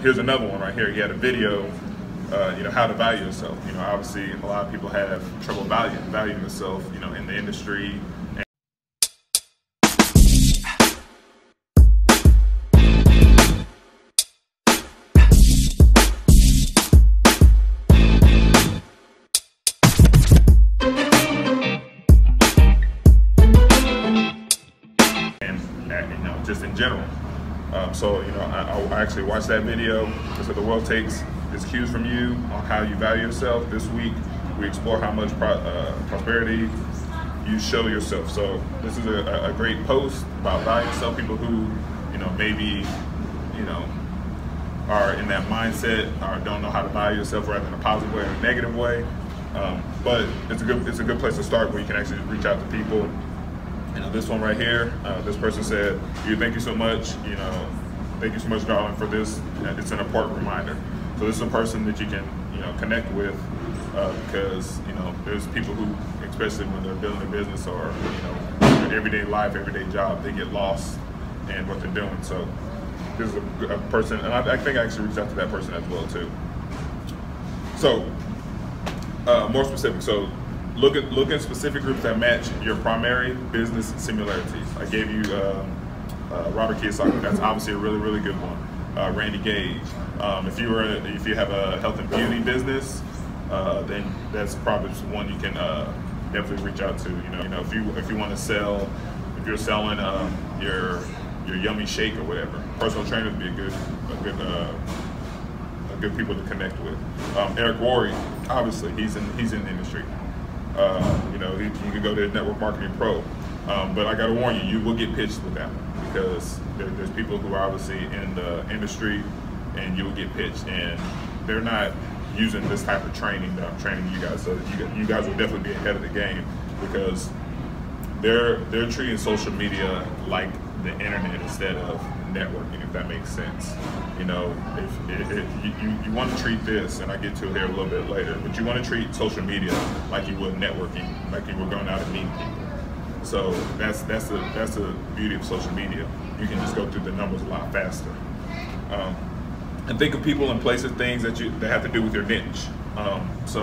Here's another one right here. He had a video, how to value yourself. Obviously a lot of people have trouble valuing themselves, in the industry. Just in general. I actually watched that video. So the world takes its cues from you on how you value yourself. This week, we explore how much prosperity you show yourself. So this is a great post about valuing yourself. People who, maybe, are in that mindset or don't know how to value yourself, rather in a positive way or a negative way. But it's a good place to start where you can actually reach out to people. This one right here, this person said, thank you so much, thank you so much, darling, for this. It's an important reminder. So this is a person that you can, connect with because, there's people who, especially when they're building a business or, their everyday life, everyday job, they get lost in what they're doing. So this is a person, and I think I actually reached out to that person as well too. So more specific. So look at specific groups that match your primary business similarities. I gave you Robert Kiyosaki. That's obviously a really, really good one. Randy Gage. If you have a health and beauty business, then that's probably one you can definitely reach out to. If you want to sell, if you're selling your yummy shake or whatever, personal trainers would be a good people to connect with. Eric Worre, obviously he's in the industry. You can go to Network Marketing Pro, but I got to warn you, you will get pitched with that one because there's people who are obviously in the industry, and you will get pitched, and they're not using this type of training that I'm training you guys. So you guys will definitely be ahead of the game because they're treating social media like the internet instead of networking, if that makes sense. If you want to treat this, and I get to it here a little bit later, but you want to treat social media like you would networking, like you were going out and meeting people. So that's the beauty of social media. You can just go through the numbers a lot faster. And think of people and places, things that have to do with your niche. If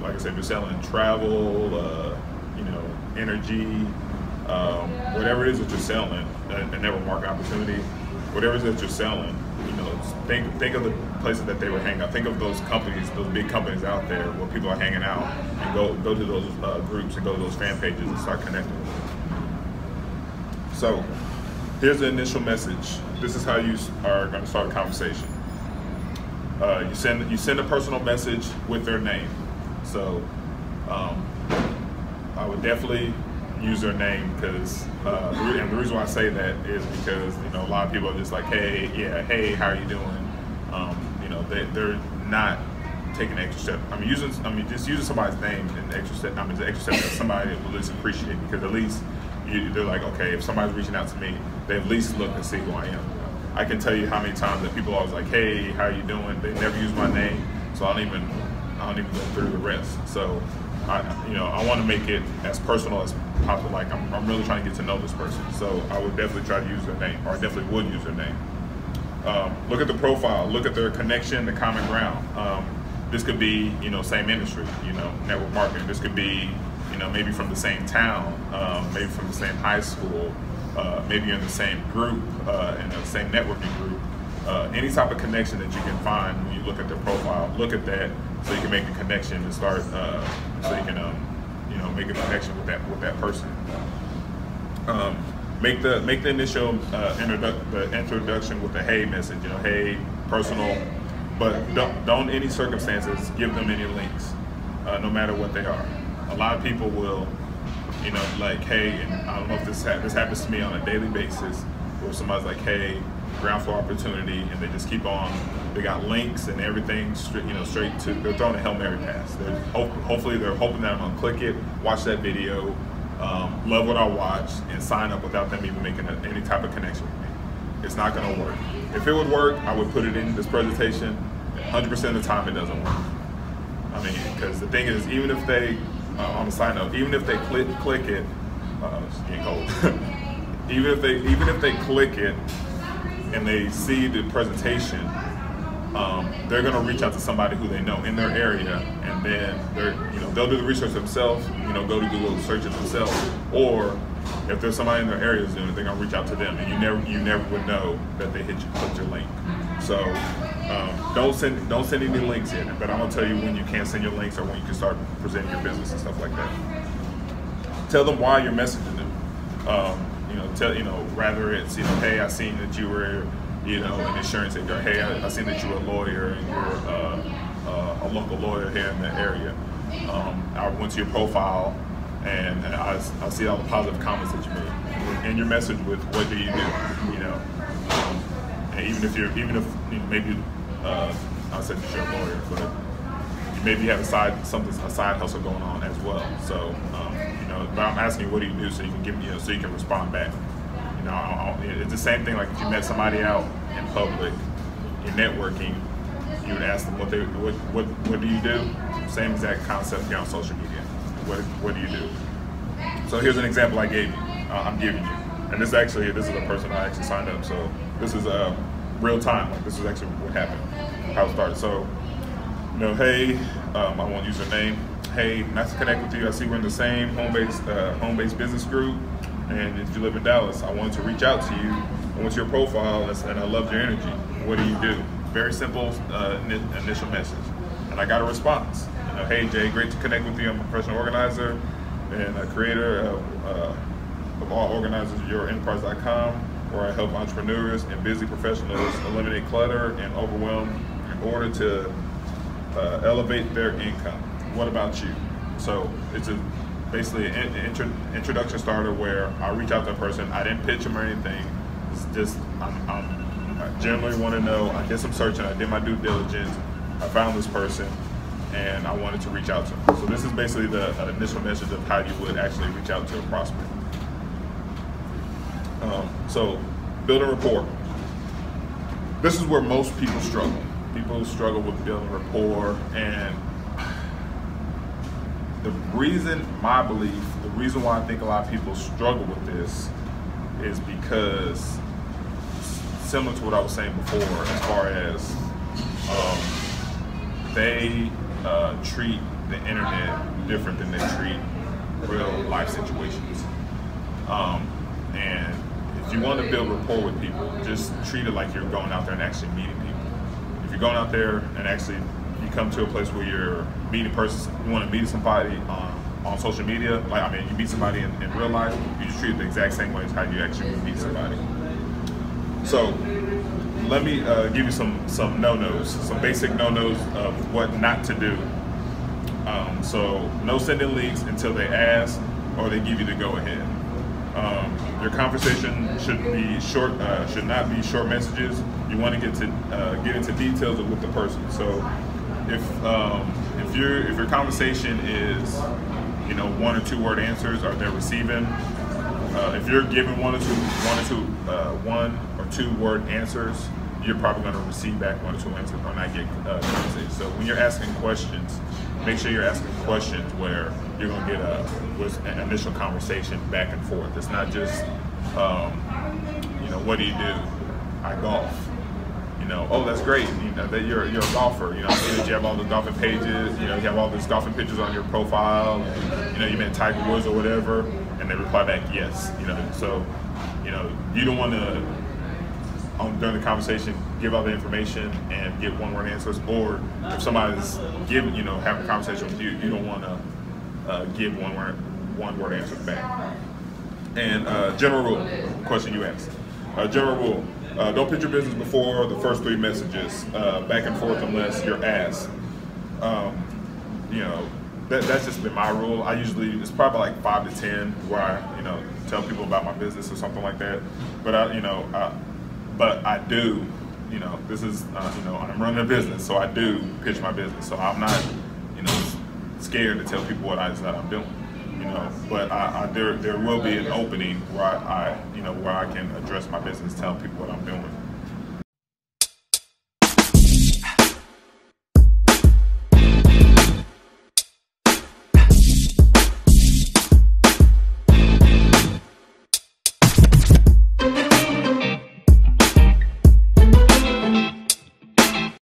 like I said, if you're selling travel, energy, whatever it is that you're selling, a network market opportunity, whatever it is that you're selling, think of the places that they would hang out. Think of those companies, those big companies out there where people are hanging out, and go to those groups and go to those fan pages and start connecting with them. So here's the initial message. This is how you are going to start a conversation. You send a personal message with their name. So I would definitely use their name because, and the reason why I say that is because a lot of people are just like, hey, how are you doing? They're not taking the extra step. Just using somebody's name and the extra step. The extra step that somebody will just appreciate, because at least they're like, okay, if somebody's reaching out to me, they at least look and see who I am. I can tell you how many times that people are always like, hey, how are you doing? They never use my name, so I don't even go through the rest. So I want to make it as personal as possible. Like I'm really trying to get to know this person. So I would definitely try to use their name, or I definitely would use their name. Look at the profile, look at their connection, the common ground. This could be, same industry, network marketing. This could be, maybe from the same town, maybe from the same high school, maybe you're in the same group, in the same networking group. Any type of connection that you can find when you look at their profile, look at that so you can make a connection and start, so you can, make a connection with that person. Make the initial introduction with a hey message, hey, personal, but don't any circumstances give them any links, no matter what they are. A lot of people will, like, hey, and I don't know if this happens to me on a daily basis, where somebody's like, hey, ground floor opportunity, and they just keep on. They got links and everything, straight to. They're throwing a Hail Mary pass. Hopefully, they're hoping that I'm gonna click it, watch that video, love what I watch, and sign up without them even making any type of connection with me. It's not gonna work. If it would work, I would put it in this presentation. 100% of the time, it doesn't work. Because the thing is, even if they, on a side note, even if they click it, it's getting cold. even if they click it, and they see the presentation, they're going to reach out to somebody who they know in their area, and then they'll do the research themselves. Go to Google, search it themselves, or if there's somebody in their area who's doing it, they're going to reach out to them, and you never would know that they clicked your link. So don't send any links in, but I'm going to tell you when you can't send your links or when you can start presenting your business and stuff like that. Tell them why you're messaging them. Rather it's, hey, I seen that you were, an insurance agent, or hey, I seen that you were a lawyer and you're a local lawyer here in the area. I went to your profile and I see all the positive comments that you made. And your message with what do you do, and even if maybe I said you're a lawyer, but maybe you have a side hustle going on as well. So but I'm asking you what do you do so you can give me so you can respond back. It's the same thing like if you met somebody out in public, you're networking, you would ask them what do you do? Same exact concept here on social media. What do you do? So here's an example I'm giving you. And this is a person I actually signed up. So this is real time. Like this is actually what happened, how it started. So hey, I won't use your name. Hey, nice to connect with you. I see we're in the same home-based business group, and if you live in Dallas, I wanted to reach out to you. I went to your profile, and I loved your energy. What do you do? Very simple initial message, and I got a response. Hey Jay, great to connect with you. I'm a professional organizer and a creator of all organizers, YourEnterprise.com, where I help entrepreneurs and busy professionals eliminate clutter and overwhelm in order to elevate their income. What about you? So it's basically an introduction starter where I reach out to a person. I didn't pitch them or anything. It's just I generally want to know. I did some searching. I did my due diligence. I found this person, and I wanted to reach out to them. So this is basically the initial message of how you would actually reach out to a prospect. So building rapport. This is where most people struggle. People struggle with building rapport, and the reason why I think a lot of people struggle with this is because, similar to what I was saying before, as far as they treat the internet different than they treat real life situations. And if you want to build rapport with people, just treat it like you're going out there and actually meeting people. If you're going out there and actually you come to a place where you're meeting persons, you want to meet somebody on social media, you meet somebody in real life, you just treat it the exact same way as how you actually would meet somebody. So let me give you some no-nos, some basic no-nos of what not to do. So no sending leads until they ask or they give you the go-ahead. Your conversation should be short, should not be short messages. You want to get into details with the person. So if your conversation is 1 or 2 word answers, or they're receiving, if you're giving one or two word answers, you're probably going to receive back 1 or 2 answers or not get conversation. So when you're asking questions, make sure you're asking questions where you're going to get an initial conversation back and forth. It's not just, what do you do? I golf. Oh, that's great. That you're a golfer. I see that you have all the golfing pages. You have all these golfing pictures on your profile. You met Tiger Woods or whatever, and they reply back yes. So you don't want to during the conversation give all the information and get 1 word answers. Or if somebody's having a conversation with you, you don't want to give one word answers back. And general rule, question you asked. General rule. Don't pitch your business before the first 3 messages, back and forth unless you're asked. That's just been my rule. It's probably like 5 to 10 where I tell people about my business or something like that. But I do, this is I'm running a business, so I do pitch my business. So I'm not scared to tell people what that I'm doing. But there will be an opening where I can address my business, tell people what I'm doing.